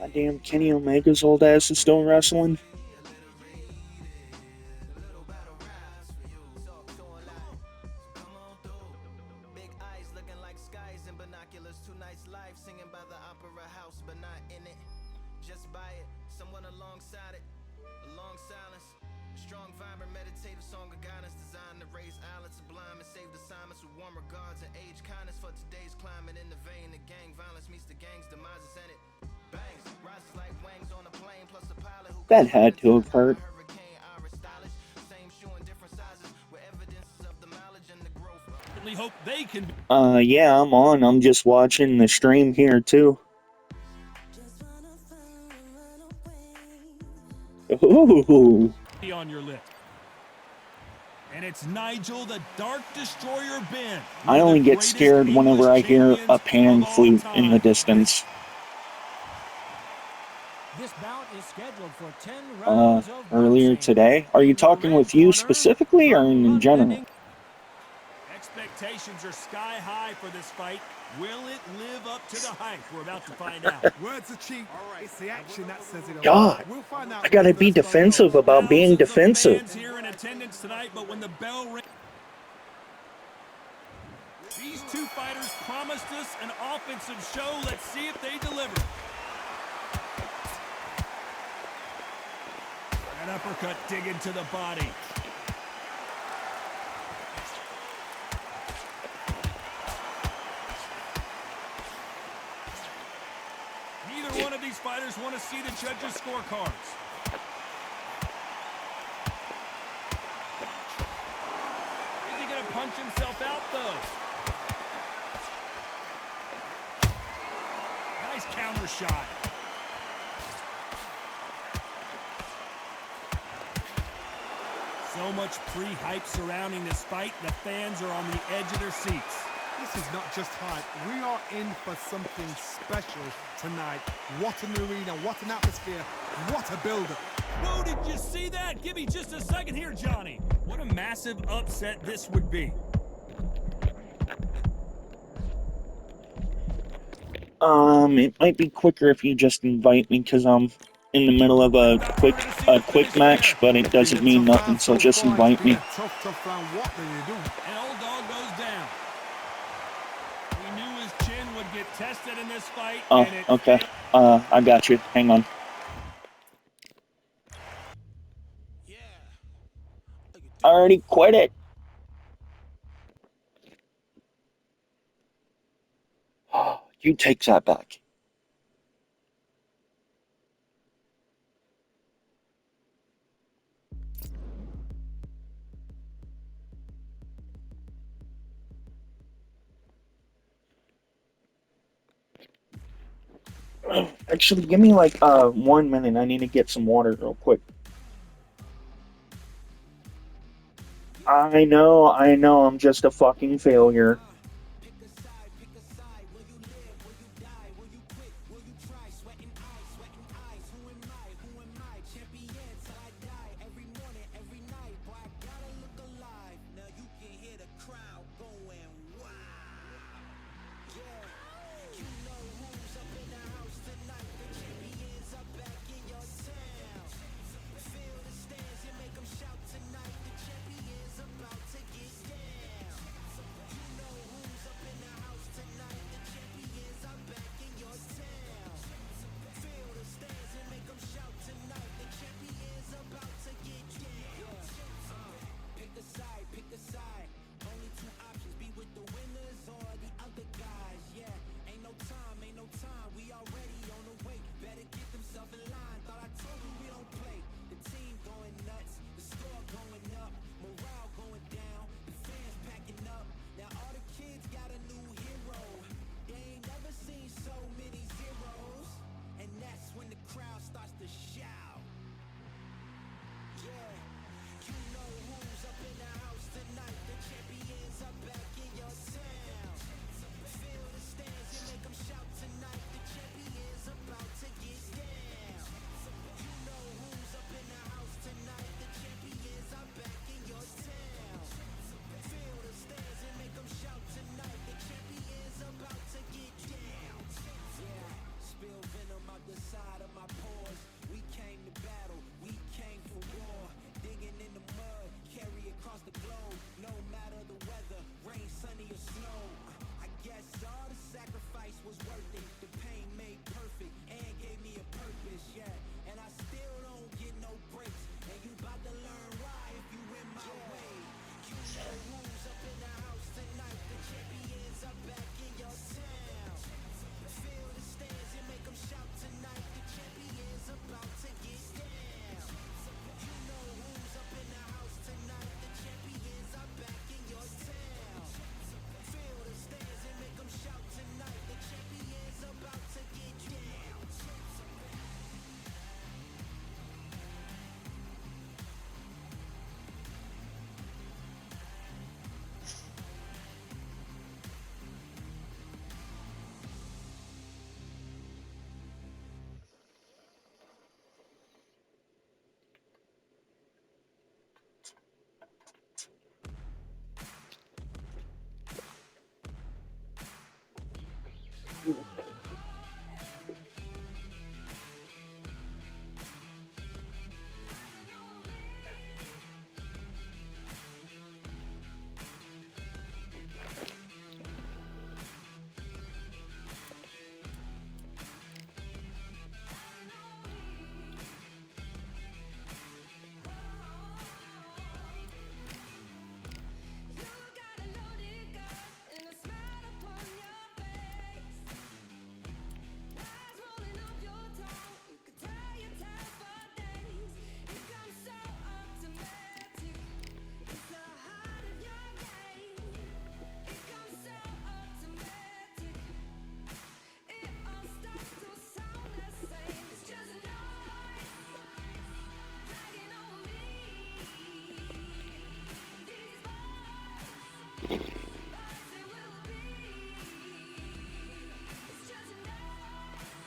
Goddamn, Kenny Omega's old ass is still wrestling. That had to have hurt. Hope they can. Yeah, I'm on. I'm just watching the stream here too. Ooh. Be on your list. And it's Nigel the Dark Destroyer Ben. I only get scared whenever I hear a pan flute in the distance. This bout is scheduled for 10 rounds of earlier boxing. today. Are you talking with you specifically or in general? Expectations are sky high for this fight. Will it live up to the hype? We're about to find out. Words are cheap. It's the action that says it all. God, We'll find out I gotta be defensive about being defensive. Thousands of fans here in attendance tonight, but when the bell rings, these two fighters promised us an offensive show. Let's see if they deliver. An uppercut dig into the body. Neither one of these fighters want to see the judges' scorecards. Is he going to punch himself out, though? Nice counter shot. So much pre-hype surrounding this fight, the fans are on the edge of their seats. This is not just hype. We are in for something special tonight. What an arena, what an atmosphere, what a build-up. Whoa, did you see that? Give me just a second here, Johnny. What a massive upset this would be. It might be quicker if you just invite me because I'm in the middle of a quick match, but it doesn't mean nothing, so just invite me. Tough round. What do you do? And old dog goes down. We knew his chin would get tested in this fight. Oh, okay. I got you. Hang on. I already quit it. You take that back. Actually, give me like 1 minute. I need to get some water real quick. I know, I'm just a fucking failure.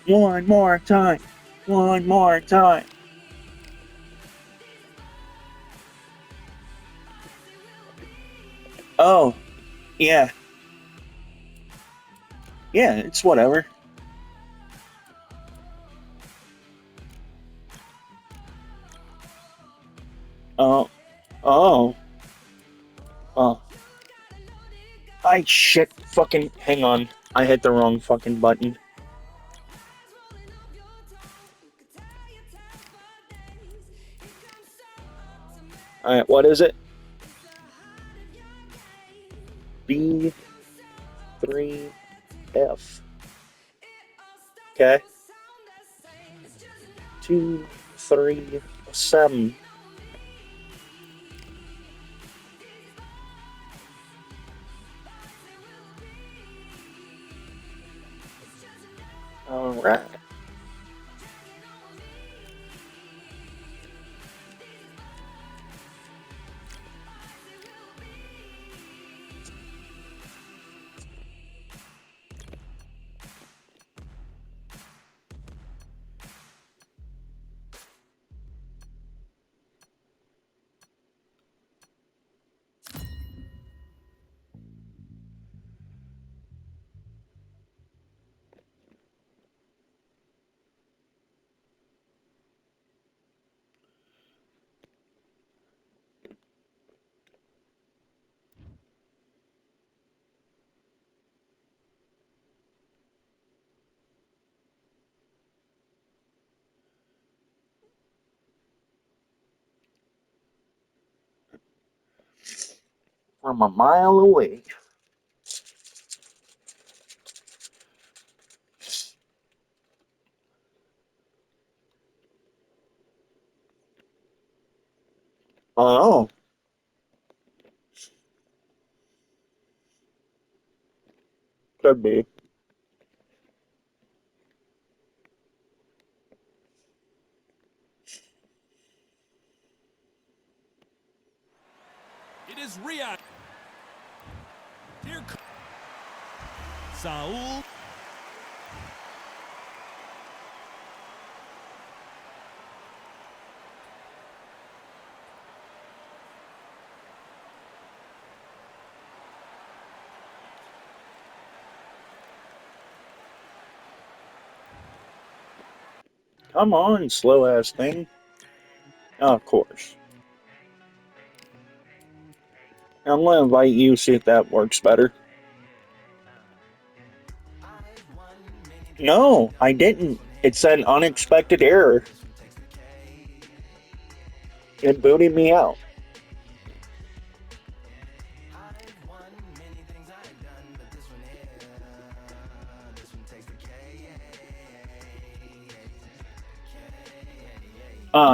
One more time. One more time. Oh, yeah. Yeah, it's whatever. Oh. Oh. Oh. I shit. Fucking. Hang on. I hit the wrong fucking button. Alright, what is it? B3F. Okay. 2, 3, 7. Alright. From a mile away. Oh. Could be. It is Riyadh. Here Saul. Come on, slow ass thing. Oh, of course. I'm gonna invite you, see if that works better. No, I didn't. It said unexpected error. It booted me out.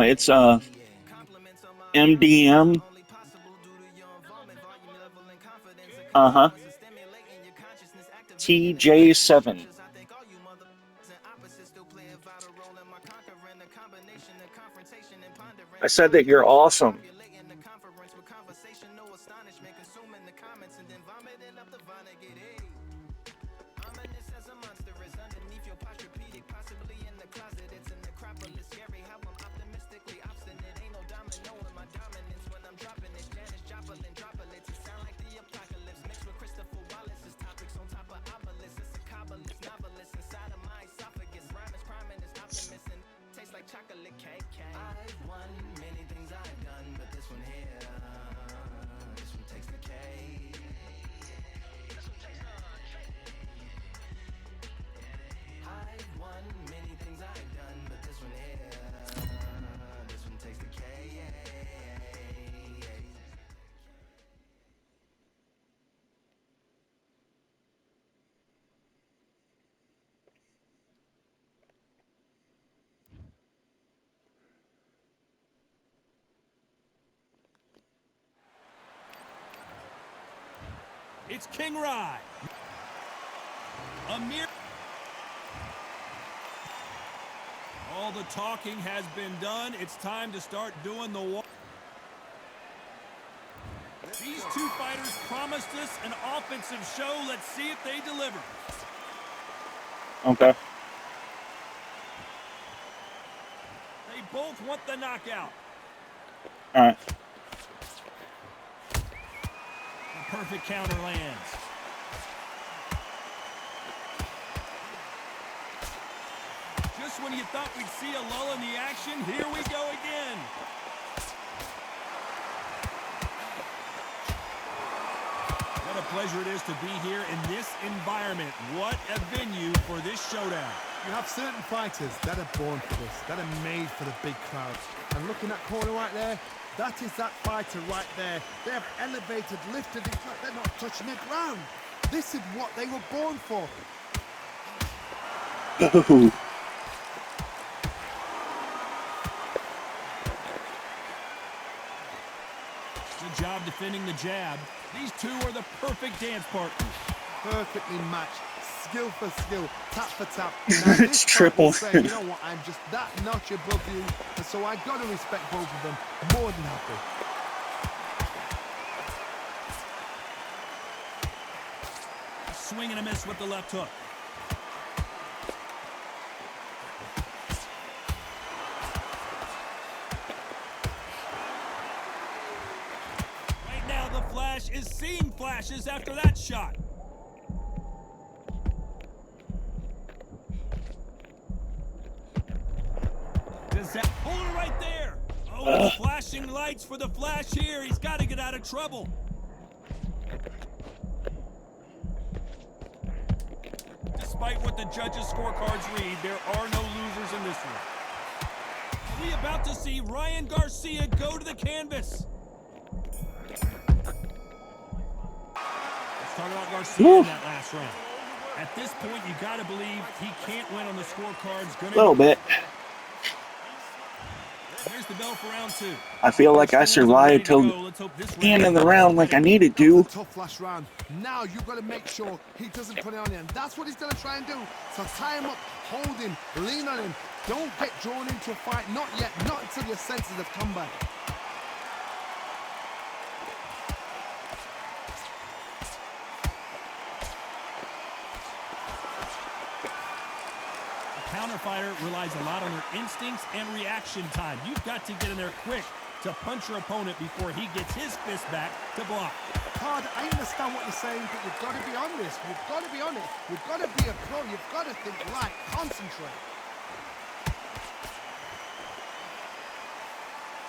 It's MDM. Uh-huh. TJ7. I said that you're awesome. It's King Rai. Amir. All the talking has been done. It's time to start doing the work. These two fighters promised us an offensive show. Let's see if they deliver. Okay. both want the knockout. All right. The perfect counter lands. Just when you thought we'd see a lull in the action, here we go again. What a pleasure it is to be here in this environment. What a venue for this showdown. You have certain fighters that are born for this, that are made for the big crowds. And looking at corner right there, that is that fighter right there. They have elevated, lifted, it's like they're not touching the ground. This is what they were born for. Oh. Good job defending the jab. These two are the perfect dance partners. Perfectly matched, skill for skill, tap for tap. Now, this It's fight triple. will say, you know what, I'm just that notch above you, and so I got to respect both of them. More than happy. Swing and a miss with the left hook. Right now, the Flash is seeing flashes after that shot. Does that hold it right there? Oh, flashing lights for the Flash here. He's got to get out of trouble. Despite what the judges' scorecards read, there are no losers in this one. Are we about to see Ryan Garcia go to the canvas? Let's talk about Garcia in that last round. At this point, you got to believe he can't win on the scorecards. A little bit. Here's the bell for round two. I feel like I survived till the end of the round like I needed to. Tough last round. Now you've got to make sure he doesn't put it on you, and that's what he's going to try and do. So tie him up, hold him, lean on him. Don't get drawn into a fight. Not yet. Not until your senses have come back. Counter fighter relies a lot on their instincts and reaction time. You've got to get in there quick to punch your opponent before he gets his fist back to block. Todd, I understand what you're saying, but you've got to be on this. You've got to be on it. You've got to be a pro. You've got to think right. Concentrate.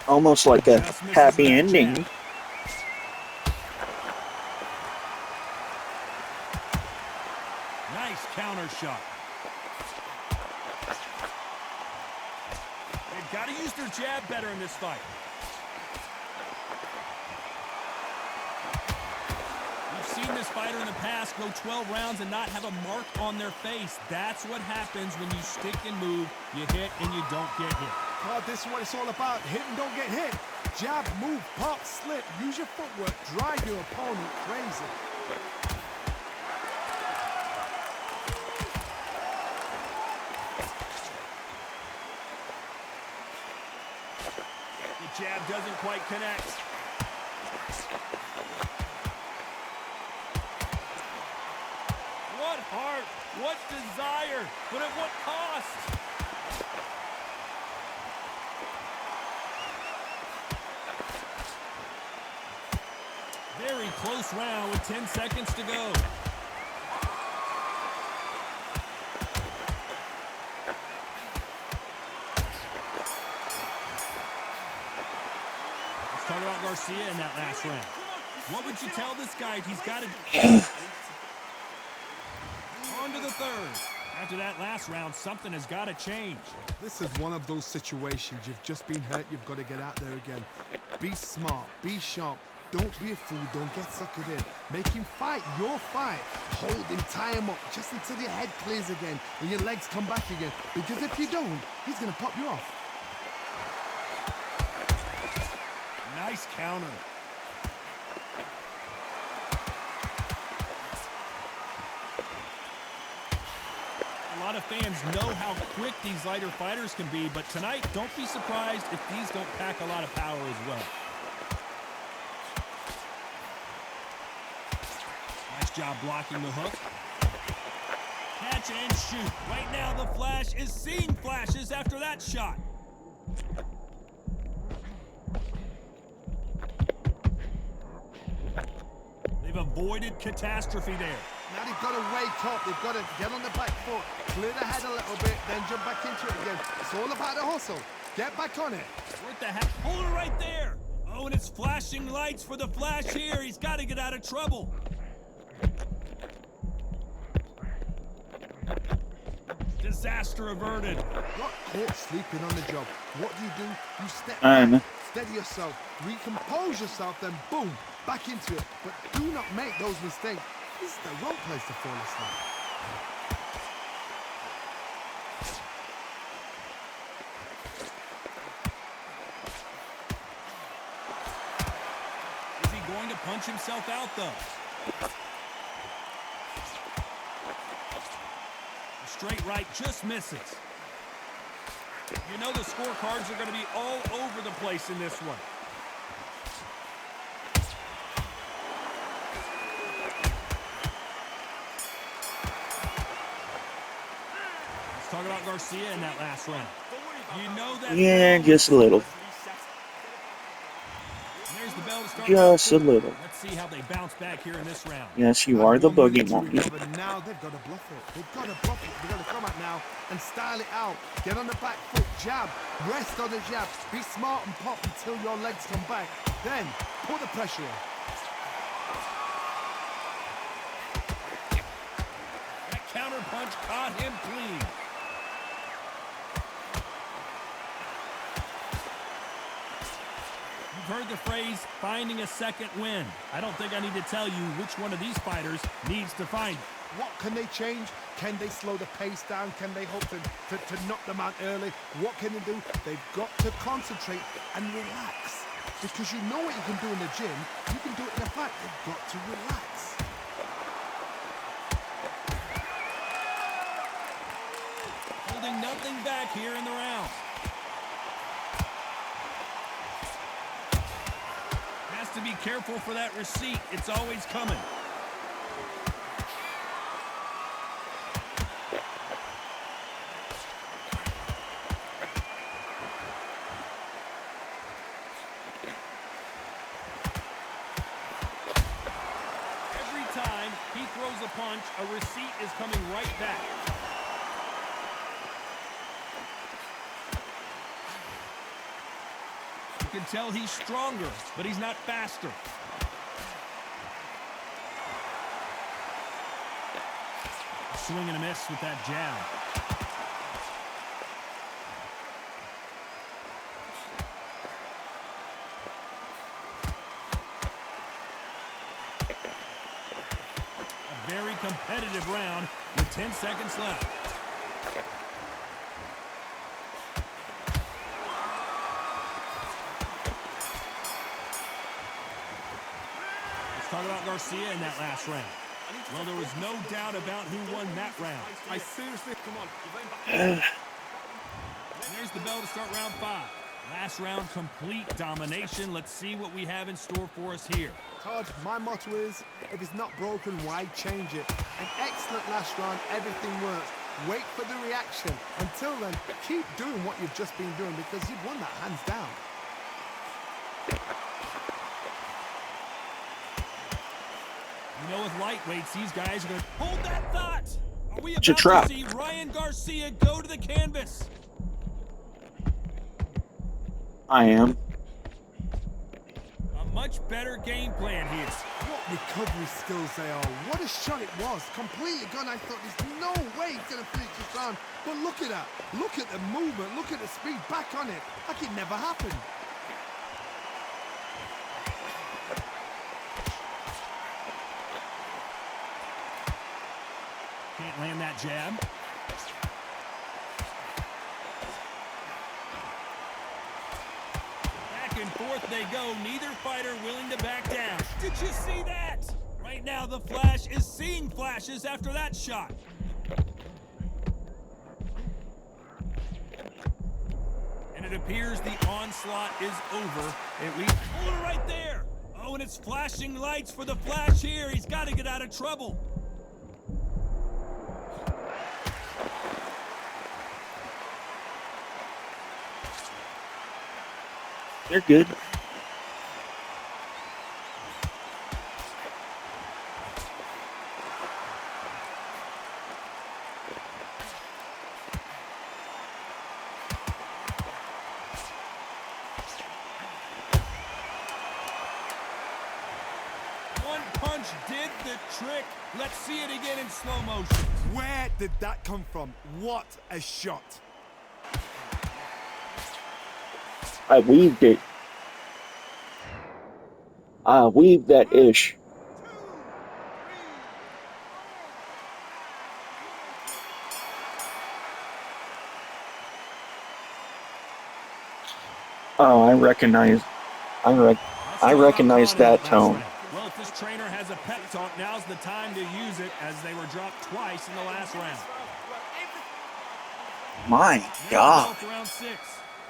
Almost like a happy ending. Nice counter shot. They've got to use their jab better in this fight. We've seen this fighter in the past go 12 rounds and not have a mark on their face. That's what happens when you stick and move. You hit and you don't get hit. Todd, this is what it's all about. Hit and don't get hit. Jab, move, pop, slip. Use your footwork. Drive your opponent crazy. The jab doesn't quite connect. What heart, what desire, but at what cost? Very close round with 10 seconds to go. Talk about Garcia in that last round. What would you tell this guy? He's got to on to the third. After that last round, something has got to change. This is one of those situations. You've just been hurt. You've got to get out there again. Be smart. Be sharp. Don't be a fool. Don't get suckered in. Make him fight your fight. Hold him, tie him up just until your head clears again and your legs come back again. Because if you don't, he's going to pop you off. Nice counter. A lot of fans know how quick these lighter fighters can be, but tonight, don't be surprised if these don't pack a lot of power as well. Nice job blocking the hook. Catch and shoot. Right now, the Flash is seeing flashes after that shot. They've avoided catastrophe there. Now they've got to wake up. They've got to get on the back foot, clear the head a little bit, then jump back into it again. It's all about the hustle. Get back on it. What the heck? Hold it right there. Oh, and it's flashing lights for the Flash here. He's got to get out of trouble. Disaster averted. Got caught sleeping on the job. What do? You step I'm- back, steady yourself, recompose yourself, then boom, back into it. But do not make those mistakes. This is the wrong place to fall asleep. Is he going to punch himself out, though? The straight right just misses. You know the scorecards are going to be all over the place in this one. Let's talk about Garcia in that last round. You know that. Yeah, just a little. There's the bell to start Just a round two. little. Let's see how they bounce back here in this round. Yes, you are the One minute boogie to monkey. recover. Now they've got to bluff it. They've got to bluff it. They've got to come out now and style it out. Get on the back foot, jab, rest on the jab. Be smart and pop until your legs come back. Then put the pressure on. That counter punch caught him clean. You've heard the phrase, finding a second win. I don't think I need to tell you which one of these fighters needs to find it. What can they change? Can they slow the pace down? Can they hope to knock them out early? What can they do? They've got to concentrate and relax. Because you know what you can do in the gym, you can do it in a fight. They've got to relax. Holding nothing back here in the round. Has to be careful for that receipt. It's always coming. Every time he throws a punch, a receipt is coming right back. You can tell he's stronger, but he's not faster. Swing and a miss with that jab. A very competitive round with 10 seconds left. Let's talk about Garcia in that last round. Well, there was no doubt about who won that round. I seriously, come on. And there's the bell to start round 5. Last round, complete domination. Let's see what we have in store for us here. Todd, my motto is, if it's not broken, why change it? An excellent last round, everything works. Wait for the reaction. Until then, keep doing what you've just been doing because you've won that hands down. You know, with lightweights, these guys are going to hold that thought. Are we It's a about trap. to see Ryan Garcia go to the canvas? I am. A much better game plan here. What recovery skills they are. What a shot it was. Completely gone. I thought there's no way he's going to finish this round. But look at that. Look at the movement. Look at the speed. Back on it. Like it never happened. Can't land that jab. Back and forth they go. Neither fighter willing to back down. Did you see that? Right now, the Flash is seeing flashes after that shot. And it appears the onslaught is over. At least, hold it right there. Oh, and it's flashing lights for the Flash here. He's got to get out of trouble. They're good. One punch did the trick. Let's see it again in slow motion. Where did that come from? What a shot. I weaved it. I weaved that ish. Oh, I recognize that tone. Well, if this trainer has a pep talk, now's the time to use it, as they were dropped twice in the last round. My God. Round 6.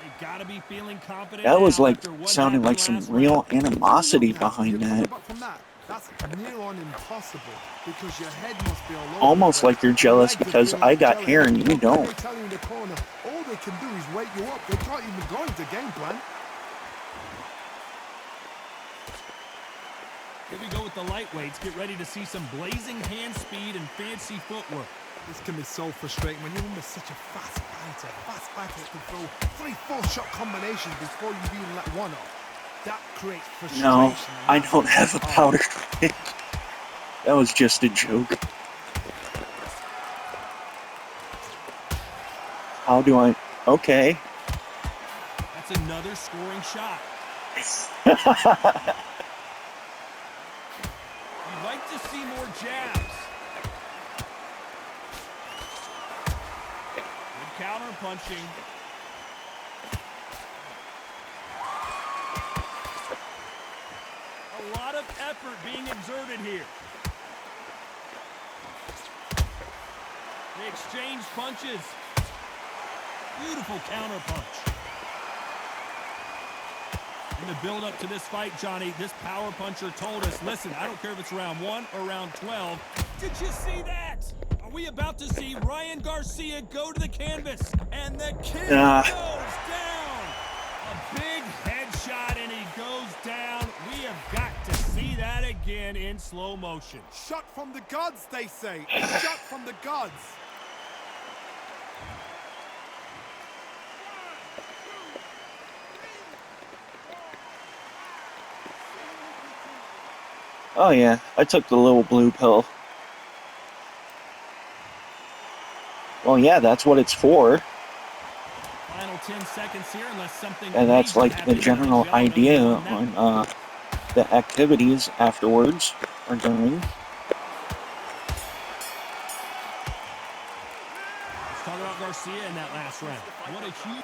They gotta be feeling confident. That was now like after what sounding like some happened last real round. animosity behind that. But from that, that's near on impossible because your head must be all over. Almost the like you're place. jealous Your legs are because feeling I like got jelly. hair and you Look, don't. they tell you in the corner, all they can do is wake you up. They can't even go into game plan. Here we go with the lightweights. Get ready to see some blazing hand speed and fancy footwork. This can be so frustrating when you're under such a fast fighter that can throw 3-4 shot combinations before you even let one off. That creates frustration. No, I and that's don't have a hard. powder keg. That was just a joke. How do I... Okay. That's another scoring shot. You'd like to see more jabs. Good counter punching. A lot of effort being exerted here. They exchange punches. Beautiful counter punch. In the build-up to this fight, Johnny, this power puncher told us, listen, I don't care if it's round 1 or round 12. Did you see that? Are we about to see Ryan Garcia go to the canvas? And the kid goes down. A big headshot, and he goes down. We have got to see that again in slow motion. Shot from the gods, they say. A shot from the gods. Oh yeah, I took the little blue pill. Well, yeah, that's what it's for. Final 10 seconds here, unless something And that's major like the happens on general gel idea on that on one. the activities afterwards or during. Let's talk about Garcia in that last round. What a huge...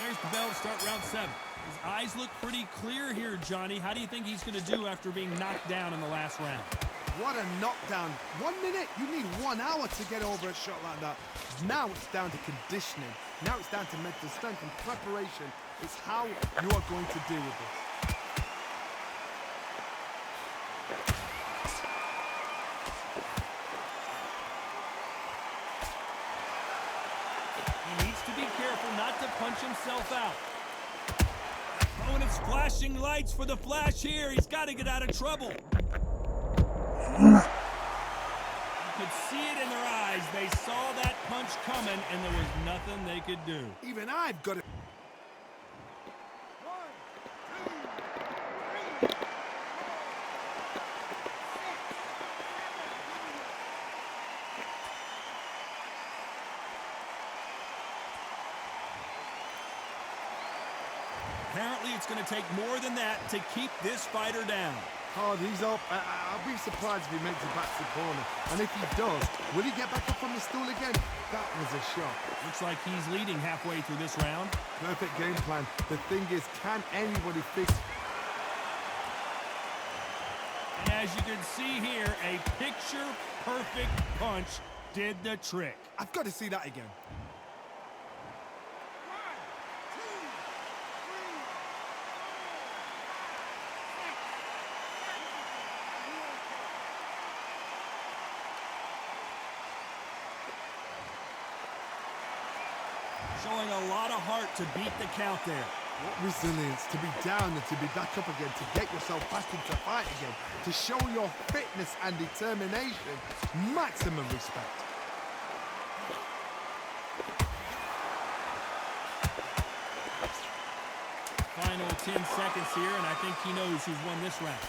There's the bell to start round 7. His eyes look pretty clear here, Johnny. How do you think he's going to do after being knocked down in the last round? What a knockdown. 1 minute, you need 1 hour to get over a shot like that. Now it's down to conditioning. Now it's down to mental strength and preparation. It's how you are going to deal with this. He needs to be careful not to punch himself out. Oh, and it's flashing lights for the flash here. He's got to get out of trouble. You could see it in their eyes. They saw that punch coming, and there was nothing they could do. Even I've got it. Apparently, it's going to take more than that to keep this fighter down. Hard, he's up. I'll be surprised if he makes it back to the corner. And if he does, will he get back up from the stool again? That was a shot. Looks like he's leading halfway through this round. Perfect game plan. The thing is, can anybody fix... And as you can see here, a picture-perfect punch did the trick. I've got to see that again. Showing a lot of heart to beat the count there. What resilience to be down and to be back up again, to get yourself back into fight again, to show your fitness and determination. Maximum respect. Final 10 seconds here, and I think he knows who's won this round.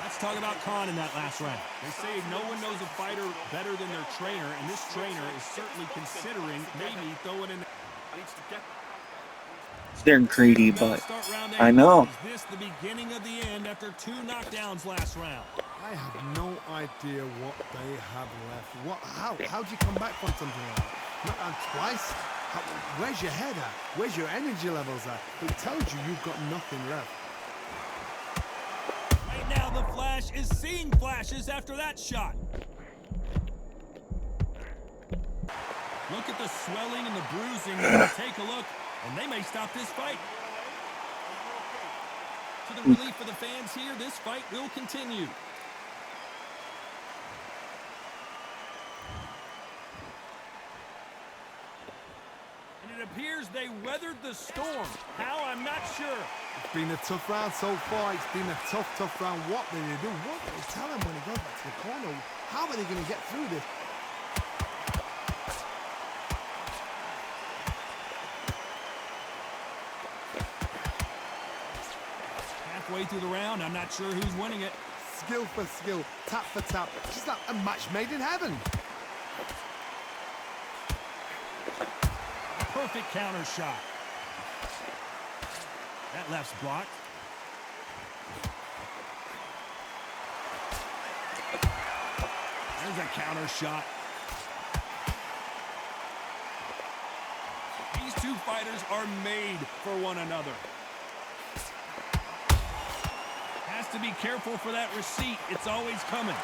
Let's talk about Khan in that last round. They say no one knows a fighter better than their trainer, and this trainer is certainly considering maybe throwing in. They're greedy, but I know. Is this the beginning of the end after 2 knockdowns last round? I have no idea what they have left. How do you come back from something like that? Not down twice? Where's your head at? Where's your energy levels at? It tells you you've got nothing left. Right now, the Flash is seeing flashes after that shot. Look at the swelling and the bruising. Take a look, and they may stop this fight. To the relief of the fans here, this fight will continue. And it appears they weathered the storm. How? I'm not sure. It's been a tough round so far. It's been a tough round. What do they do? What do they tell him when he goes back to the corner? How are they going to get through this? Halfway through the round, I'm not sure who's winning it. Skill for skill, tap for tap. Just like a match made in heaven. Perfect counter shot. That left's blocked. There's a counter shot. These two fighters are made for one another. Has to be careful for that receipt. It's always coming.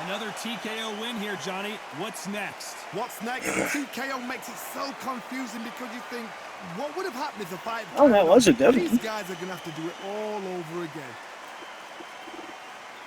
Another TKO win here, Johnny. What's next? What's next? TKO makes it so confusing because you think, what would have happened if the fight... Oh, that was a good one. These guys are going to have to do it all over again.